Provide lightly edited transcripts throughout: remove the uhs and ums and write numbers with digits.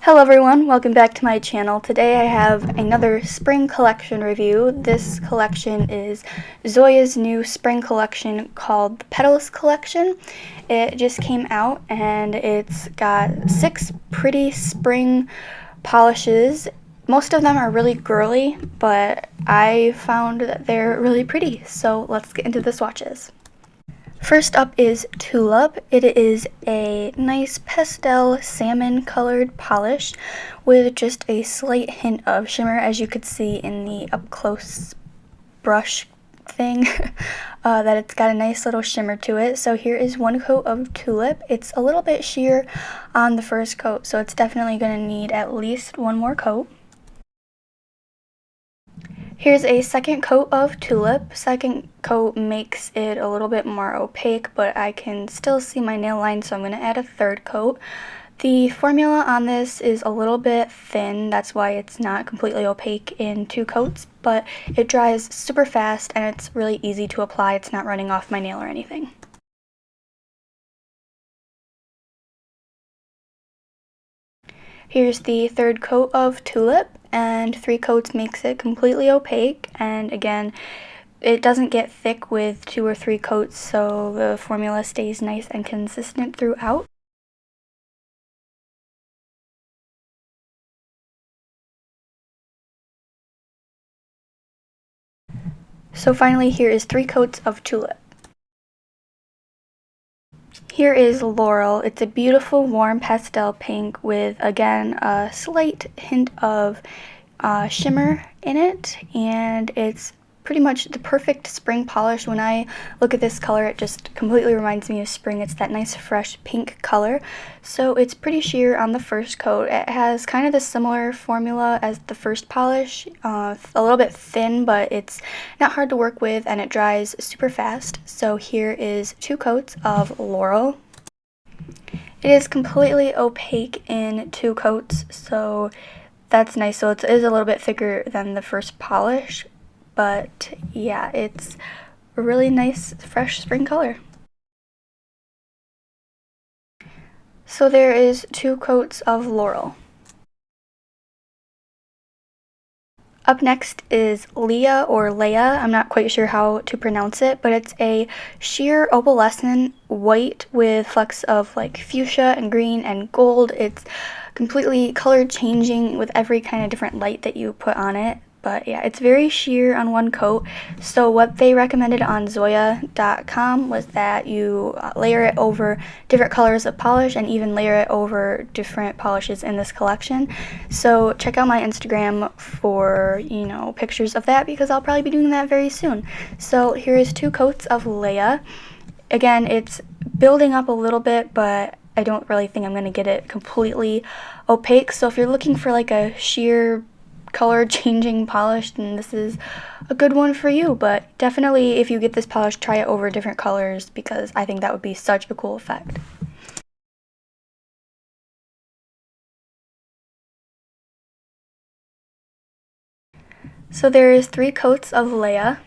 Hello everyone, welcome back to my channel. Today I have another spring collection review. This collection is Zoya's new spring collection called the Petals collection. It just came out and it's got 6 pretty spring polishes. Most of them are really girly, but I found that they're really pretty. So let's get into the swatches. First up is Tulip. It is a nice pastel salmon colored polish with just a slight hint of shimmer, as you could see in the up close brush thing, that it's got a nice little shimmer to it. So here is one coat of Tulip. It's a little bit sheer on the first coat, so it's definitely going to need at least one more coat. Here's a second coat of Tulip. Second coat makes it a little bit more opaque, but I can still see my nail line, so I'm going to add a third coat. The formula on this is a little bit thin, that's why it's not completely opaque in 2 coats, but it dries super fast and it's really easy to apply. It's not running off my nail or anything. Here's the third coat of Tulip, and 3 coats makes it completely opaque, and again, it doesn't get thick with 2 or 3 coats, so the formula stays nice and consistent throughout. So finally, here is 3 coats of Tulip. Here is Laurel. It's a beautiful warm pastel pink with, again, a slight hint of shimmer in it, and it's pretty much the perfect spring polish. When I look at this color, it just completely reminds me of spring. It's that nice fresh pink color. So it's pretty sheer on the first coat. It has kind of the similar formula as the first polish, a little bit thin, but it's not hard to work with and it dries super fast. So here is 2 coats of Laurel. It is completely opaque in 2 coats, so that's nice. So it is a little bit thicker than the first polish, but yeah, it's a really nice fresh spring color. So there is 2 coats of Laurel. Up next is Leia or Leia. I'm not quite sure how to pronounce it, but it's a sheer opalescent white with flecks of like fuchsia and green and gold. It's completely color changing with every kind of different light that you put on it. But yeah, it's very sheer on one coat. So what they recommended on Zoya.com was that you layer it over different colors of polish and even layer it over different polishes in this collection. So check out my Instagram for, pictures of that, because I'll probably be doing that very soon. So here is 2 coats of Leia. Again, it's building up a little bit, but I don't really think I'm going to get it completely opaque. So if you're looking for like a sheer color changing polish, then this is a good one for you. But definitely, if you get this polish, try it over different colors, because I think that would be such a cool effect. So there is 3 coats of Leia.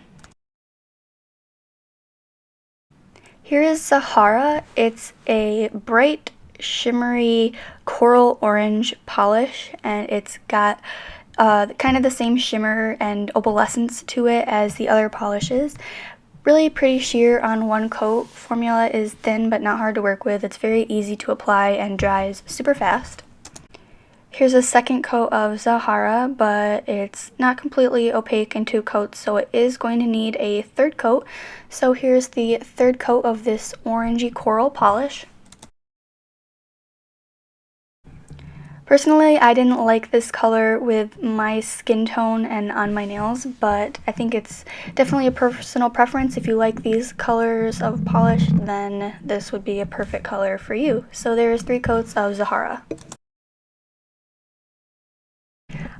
Here is Zahara. It's a bright shimmery coral orange polish, and it's got kind of the same shimmer and opalescence to it as the other polishes. Really pretty sheer on one coat. Formula is thin but not hard to work with. It's very easy to apply and dries super fast. Here's a second coat of Zahara, but it's not completely opaque in 2 coats, so it is going to need a third coat. So here's the third coat of this orangey coral polish. Personally, I didn't like this color with my skin tone and on my nails, but I think it's definitely a personal preference. If you like these colors of polish, then this would be a perfect color for you. So there's 3 coats of Zahara.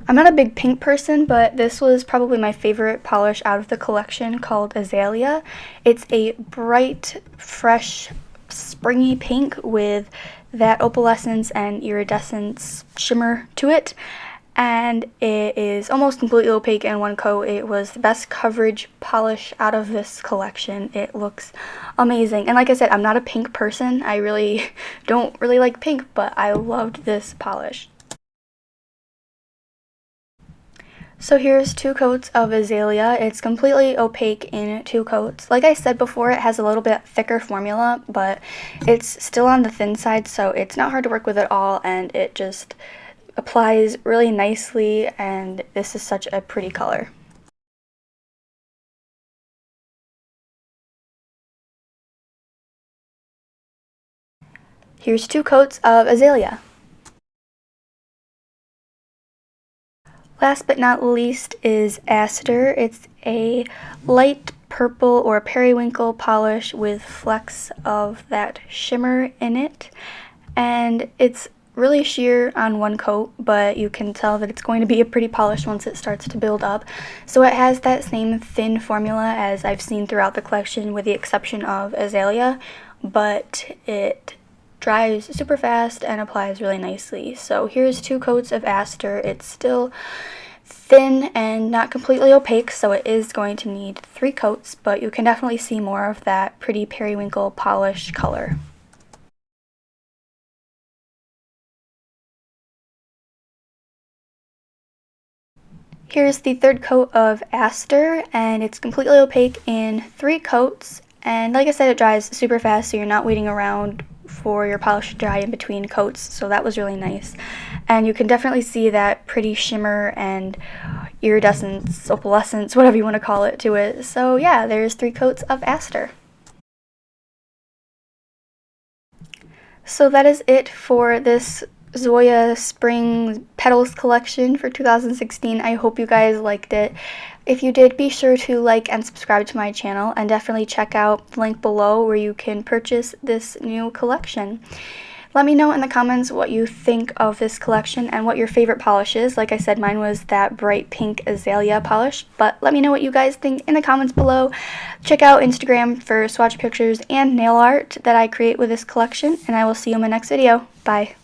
I'm not a big pink person, but this was probably my favorite polish out of the collection, called Azalea. It's a bright, fresh, springy pink with that opalescence and iridescence shimmer to it, and it is almost completely opaque in one coat. It was the best coverage polish out of this collection. It looks amazing, and like I said, I'm not a pink person. I really don't like pink, but I loved this polish. So here's 2 coats of Azalea. It's completely opaque in 2 coats. Like I said before, it has a little bit thicker formula, but it's still on the thin side, so it's not hard to work with at all, and it just applies really nicely, and this is such a pretty color. Here's 2 coats of Azalea. Last but not least is Aster. It's a light purple or periwinkle polish with flecks of that shimmer in it. And it's really sheer on 1 coat, but you can tell that it's going to be a pretty polish once it starts to build up. So it has that same thin formula as I've seen throughout the collection with the exception of Azalea, but it dries super fast and applies really nicely. So here's 2 coats of Aster. It's still thin and not completely opaque, so it is going to need 3 coats, but you can definitely see more of that pretty periwinkle polish color. Here's the 3rd coat of Aster, and it's completely opaque in 3 coats, and like I said, it dries super fast, so you're not waiting around for your polish to dry in between coats, so that was really nice. And you can definitely see that pretty shimmer and iridescence, opalescence, whatever you want to call it, to it. So yeah, there's 3 coats of Aster. So that is it for this Zoya Spring Petals collection for 2016. I hope you guys liked it. If you did, be sure to like and subscribe to my channel, and definitely check out the link below where you can purchase this new collection. Let me know in the comments what you think of this collection and what your favorite polish is. Like I said, mine was that bright pink Azalea polish, but let me know what you guys think in the comments below. Check out Instagram for swatch pictures and nail art that I create with this collection, and I will see you in my next video. Bye.